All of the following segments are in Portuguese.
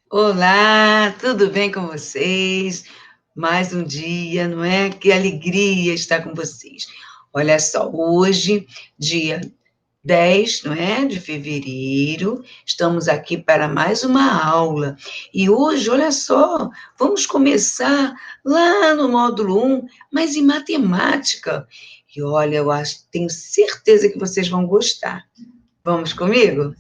Olá, tudo bem com vocês? Mais um dia, não é? Que alegria estar com vocês. Olha só, hoje, dia 10, não é? De fevereiro, estamos aqui para mais uma aula. E hoje, olha só, vamos começar lá no módulo 1, mas em matemática. E olha, tenho certeza que vocês vão gostar. Vamos comigo?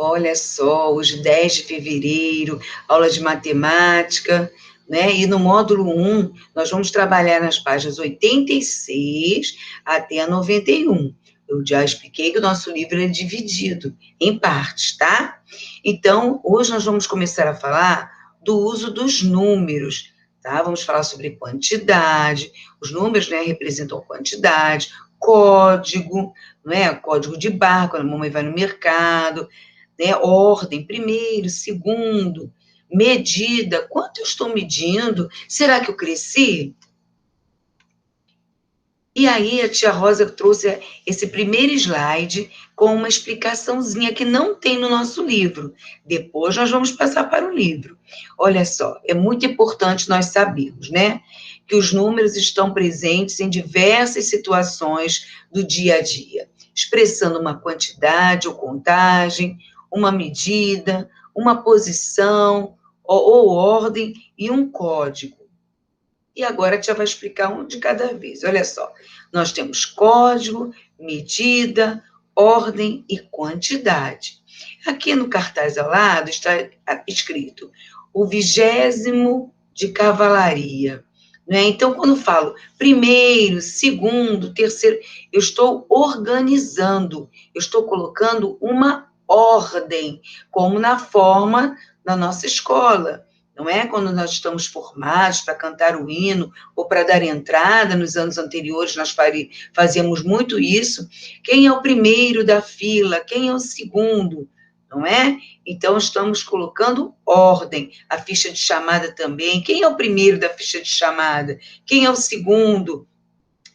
Olha só, hoje 10 de fevereiro, aula de matemática, né? E no módulo 1, nós vamos trabalhar nas páginas 86 até a 91. Eu já expliquei que o nosso livro é dividido em partes, tá? Então, hoje nós vamos começar a falar do uso dos números, tá? Vamos falar sobre quantidade, os números, né, representam quantidade, código, não é? Código de barra, quando a mamãe vai no mercado, né? Ordem, primeiro, segundo, medida, quanto eu estou medindo? Será que eu cresci? E aí a tia Rosa trouxe esse primeiro slide com uma explicaçãozinha que não tem no nosso livro. Depois nós vamos passar para o livro. Olha só, é muito importante nós sabermos, né? Que os números estão presentes em diversas situações do dia a dia, expressando uma quantidade ou contagem, uma medida, uma posição ou ordem e um código. E agora a tia vai explicar um de cada vez. Olha só, nós temos código, medida, ordem e quantidade. Aqui no cartaz ao lado está escrito o 20º de cavalaria. Né? Então, quando eu falo primeiro, segundo, terceiro, eu estou organizando, eu estou colocando uma ordem, como na forma da nossa escola. Não é quando nós estamos formados para cantar o hino ou para dar entrada, nos anos anteriores nós fazíamos muito isso. Quem é o primeiro da fila? Quem é o segundo? Não é? Então, estamos colocando ordem. A ficha de chamada também. Quem é o primeiro da ficha de chamada? Quem é o segundo?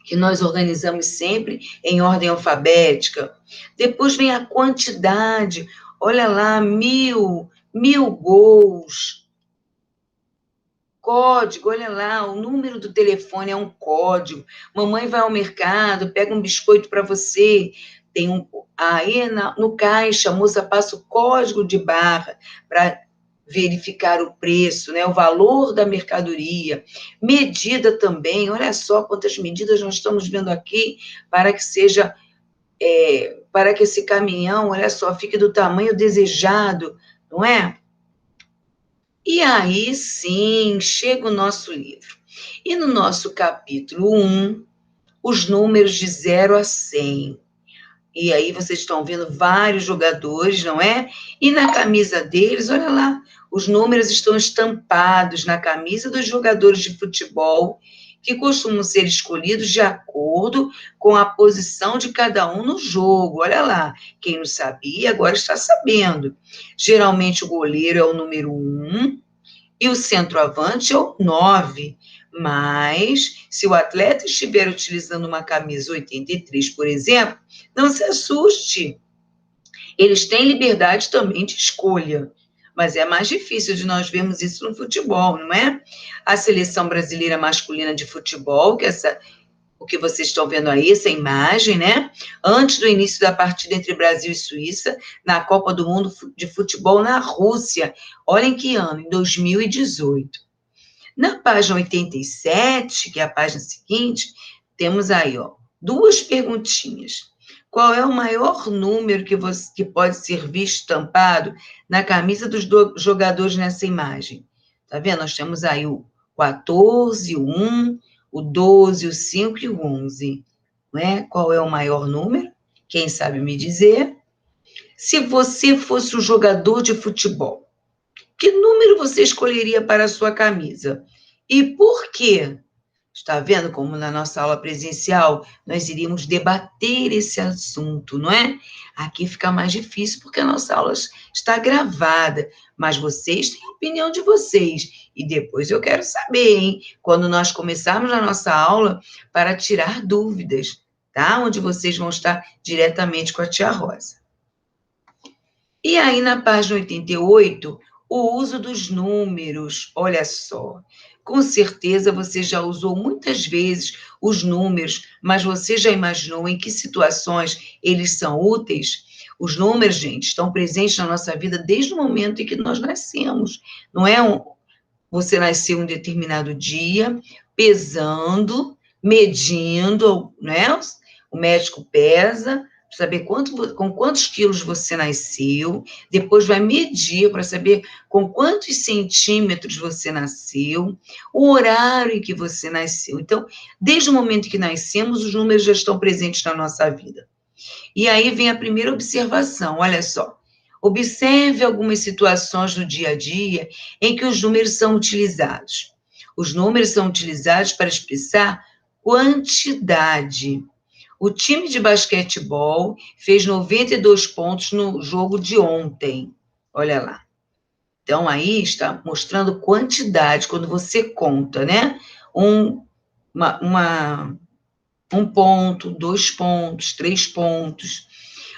Que nós organizamos sempre em ordem alfabética. Depois vem a quantidade. Olha lá, 1.000 gols. Código, olha lá, o número do telefone é um código. Mamãe vai ao mercado, pega um biscoito para você, tem aí no caixa, a moça passa o código de barra para verificar o preço, né, o valor da mercadoria. Medida também, olha só quantas medidas nós estamos vendo aqui para que seja, para que esse caminhão, olha só, fique do tamanho desejado, não é? E aí sim, chega o nosso livro. E no nosso capítulo 1, os números de 0 a 100. E aí vocês estão vendo vários jogadores, não é? E na camisa deles, olha lá, os números estão estampados na camisa dos jogadores de futebol, que costumam ser escolhidos de acordo com a posição de cada um no jogo. Olha lá, quem não sabia agora está sabendo. Geralmente o goleiro é o número 1, e o centroavante é o 9. Mas, se o atleta estiver utilizando uma camisa 83, por exemplo, não se assuste. Eles têm liberdade também de escolha. Mas é mais difícil de nós vermos isso no futebol, não é? A seleção brasileira masculina de futebol, o que vocês estão vendo aí, essa imagem, né? Antes do início da partida entre Brasil e Suíça, na Copa do Mundo de Futebol na Rússia. Olhem que ano, em 2018. Na página 87, que é a página seguinte, temos aí, ó, duas perguntinhas. Qual é o maior número que pode ser visto estampado na camisa dos jogadores nessa imagem? Tá vendo? Nós temos aí o 14, o 1, o 12, o 5 e o 11. Não é? Qual é o maior número? Quem sabe me dizer? Se você fosse um jogador de futebol, que número você escolheria para a sua camisa? E por quê? Está vendo como na nossa aula presencial nós iríamos debater esse assunto, não é? Aqui fica mais difícil porque a nossa aula está gravada, mas vocês têm a opinião de vocês. E depois eu quero saber, hein? Quando nós começarmos a nossa aula, para tirar dúvidas, tá? Onde vocês vão estar diretamente com a tia Rosa. E aí, na página 88, o uso dos números, olha só. Com certeza você já usou muitas vezes os números, mas você já imaginou em que situações eles são úteis? Os números, gente, estão presentes na nossa vida desde o momento em que nós nascemos. Não é você nasceu em um determinado dia, pesando, medindo, né? O médico pesa, para saber com quantos quilos você nasceu, depois vai medir para saber com quantos centímetros você nasceu, o horário em que você nasceu. Então, desde o momento que nascemos, os números já estão presentes na nossa vida. E aí vem a primeira observação, olha só. Observe algumas situações do dia a dia em que os números são utilizados. Os números são utilizados para expressar quantidade. O time de basquetebol fez 92 pontos no jogo de ontem. Olha lá. Então, aí está mostrando quantidade, quando você conta, né? Um ponto, 2 pontos, 3 pontos.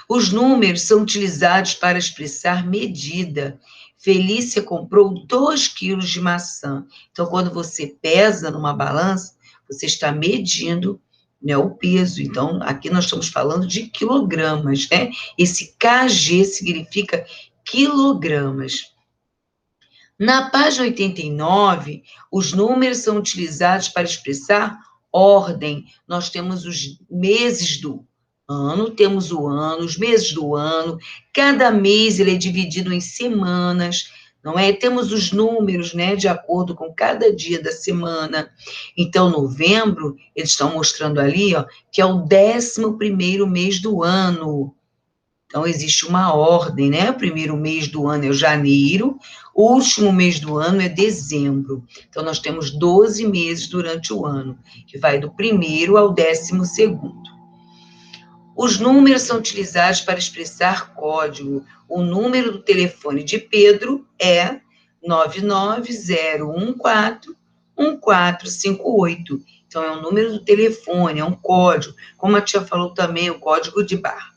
Os números são utilizados para expressar medida. Felícia comprou 2 quilos de maçã. Então, quando você pesa numa balança, você está medindo, né, o peso. Então, aqui nós estamos falando de quilogramas, né? Esse kg significa quilogramas. Na página 89, os números são utilizados para expressar ordem. Nós temos os meses do ano, temos o ano, os meses do ano, cada mês ele é dividido em semanas, não é? Temos os números, né, de acordo com cada dia da semana. Então, novembro, eles estão mostrando ali, ó, que é o 11º mês do ano. Então, existe uma ordem, né? O primeiro mês do ano é o janeiro, o último mês do ano é dezembro. Então, nós temos 12 meses durante o ano, que vai do 1º ao 12º. Os números são utilizados para expressar código. O número do telefone de Pedro é 990141458. Então, é o número do telefone, é um código. Como a tia falou também, o código de barra.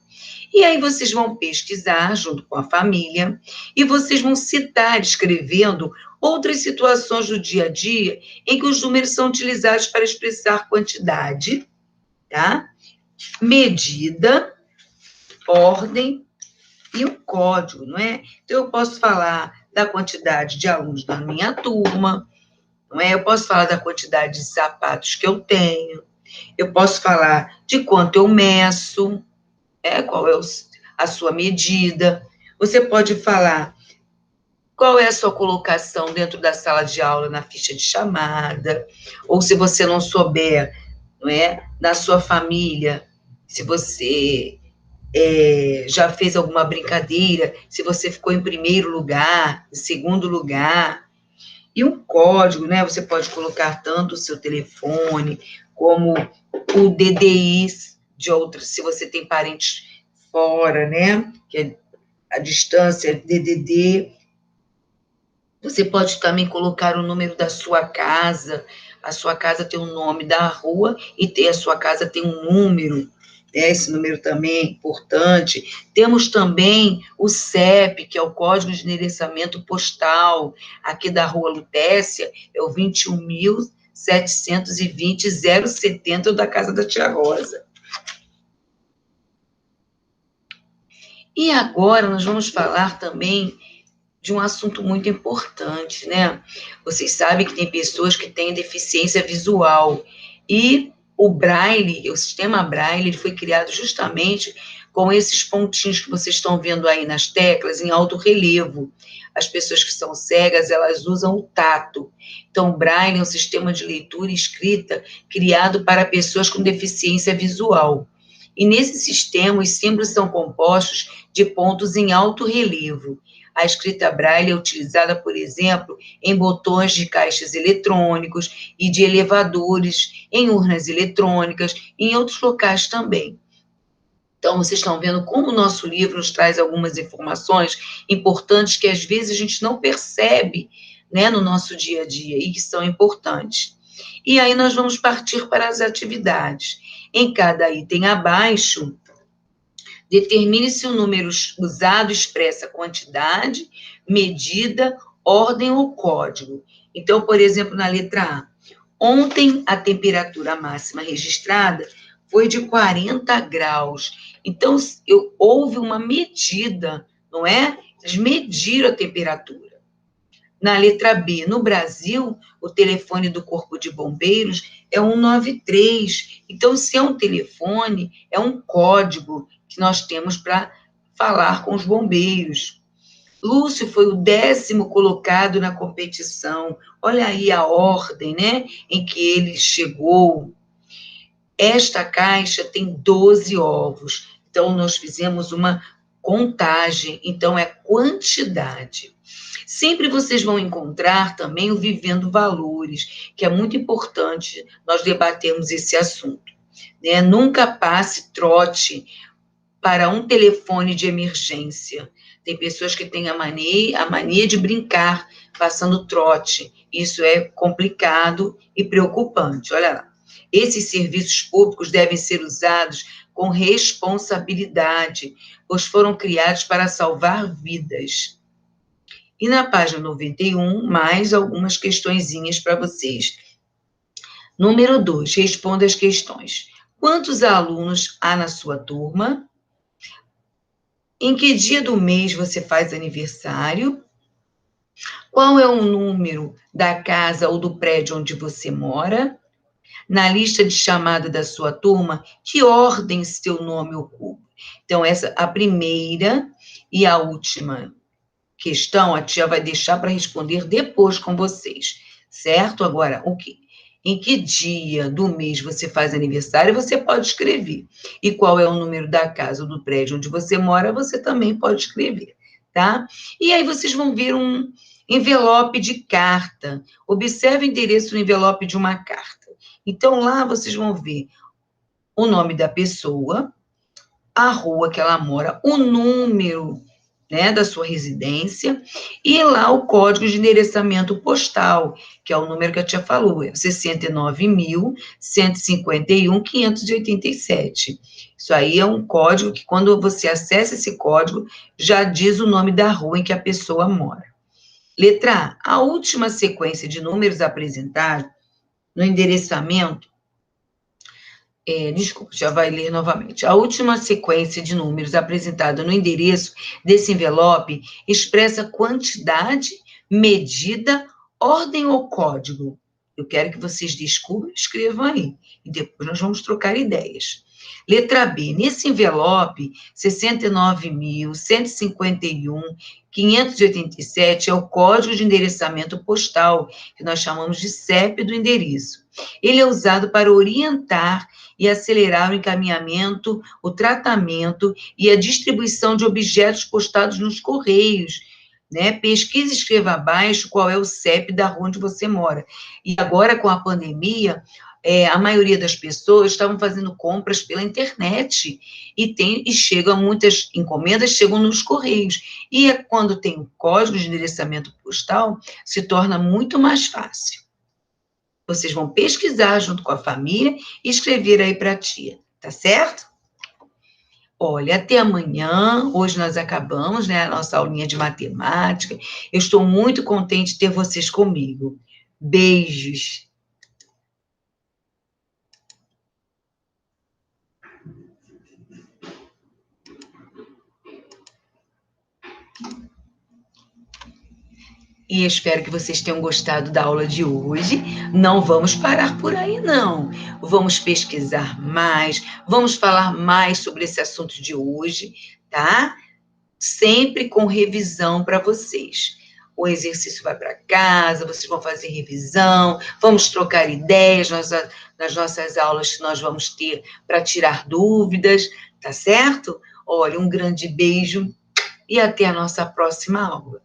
E aí vocês vão pesquisar junto com a família e vocês vão citar, escrevendo, outras situações do dia a dia em que os números são utilizados para expressar quantidade, tá? Medida, ordem e o código, não é? Então, eu posso falar da quantidade de alunos da minha turma, não é? Eu posso falar da quantidade de sapatos que eu tenho, eu posso falar de quanto eu meço, qual é a sua medida. Você pode falar qual é a sua colocação dentro da sala de aula na ficha de chamada, ou se você não souber, não é, na sua família, se você já fez alguma brincadeira, se você ficou em primeiro lugar, em segundo lugar. E um código, né? Você pode colocar tanto o seu telefone, como o DDI de outros, se você tem parentes fora, né? Que é a distância, DDD. Você pode também colocar o número da sua casa. A sua casa tem o nome da rua e a sua casa tem um número, né? Esse número também é importante. Temos também o CEP, que é o Código de Endereçamento Postal, aqui da Rua Lutécia, é o 21.720.070 da casa da tia Rosa. E agora nós vamos falar também de um assunto muito importante, né? Vocês sabem que tem pessoas que têm deficiência visual e o Braille, o sistema Braille, ele foi criado justamente com esses pontinhos que vocês estão vendo aí nas teclas, em alto relevo. As pessoas que são cegas, elas usam o tato. Então, o Braille é um sistema de leitura e escrita criado para pessoas com deficiência visual. E nesse sistema, os símbolos são compostos de pontos em alto relevo. A escrita braille é utilizada, por exemplo, em botões de caixas eletrônicos e de elevadores, em urnas eletrônicas e em outros locais também. Então, vocês estão vendo como o nosso livro nos traz algumas informações importantes que às vezes a gente não percebe, né, no nosso dia a dia e que são importantes. E aí nós vamos partir para as atividades. Em cada item abaixo, determine se o número usado expressa quantidade, medida, ordem ou código. Então, por exemplo, na letra A, ontem a temperatura máxima registrada foi de 40 graus. Então, houve uma medida, não é? Eles mediram a temperatura. Na letra B, no Brasil, o telefone do Corpo de Bombeiros é 193. Então, se é um telefone, é um código que nós temos para falar com os bombeiros. Lúcio foi o 10º colocado na competição. Olha aí a ordem, né, em que ele chegou. Esta caixa tem 12 ovos. Então, nós fizemos uma contagem. Então, é quantidade. Sempre vocês vão encontrar também o Vivendo Valores, que é muito importante nós debatermos esse assunto, né? Nunca passe trote para um telefone de emergência. Tem pessoas que têm a mania de brincar passando trote. Isso é complicado e preocupante. Olha lá. Esses serviços públicos devem ser usados com responsabilidade, pois foram criados para salvar vidas. E na página 91, mais algumas questõezinhas para vocês. Número 2, responda as questões. Quantos alunos há na sua turma? Em que dia do mês você faz aniversário? Qual é o número da casa ou do prédio onde você mora? Na lista de chamada da sua turma, que ordem seu nome ocupa? Então, essa a primeira e a última questão a tia vai deixar para responder depois com vocês, certo? Agora, o quê? Em que dia do mês você faz aniversário, você pode escrever. E qual é o número da casa ou do prédio onde você mora, você também pode escrever, tá? E aí vocês vão ver um envelope de carta. Observe o endereço no envelope de uma carta. Então, lá vocês vão ver o nome da pessoa, a rua que ela mora, o número, né, da sua residência, e lá o código de endereçamento postal, que é o número que a tia falou, é 69.151.587. Isso aí é um código que, quando você acessa esse código, já diz o nome da rua em que a pessoa mora. Letra A, a última sequência de números apresentada no endereçamento desculpa, já vai ler novamente. A última sequência de números apresentada no endereço desse envelope expressa quantidade, medida, ordem ou código. Eu quero que vocês descubram, escrevam aí. E depois nós vamos trocar ideias. Letra B. Nesse envelope, 69.151.587 é o código de endereçamento postal, que nós chamamos de CEP do endereço. Ele é usado para orientar e acelerar o encaminhamento, o tratamento e a distribuição de objetos postados nos correios, né? Pesquise e escreva abaixo qual é o CEP da rua onde você mora. E agora, com a pandemia, a maioria das pessoas estavam fazendo compras pela internet e chegam, muitas encomendas chegam nos correios. E quando tem o código de endereçamento postal, se torna muito mais fácil. Vocês vão pesquisar junto com a família e escrever aí para a tia, tá certo? Olha, até amanhã. Hoje nós acabamos, né, a nossa aulinha de matemática. Eu estou muito contente de ter vocês comigo. Beijos. E espero que vocês tenham gostado da aula de hoje. Não vamos parar por aí, não. Vamos pesquisar mais, vamos falar mais sobre esse assunto de hoje, tá? Sempre com revisão para vocês. O exercício vai para casa, vocês vão fazer revisão, vamos trocar ideias nas nossas aulas que nós vamos ter para tirar dúvidas, tá certo? Olha, um grande beijo e até a nossa próxima aula.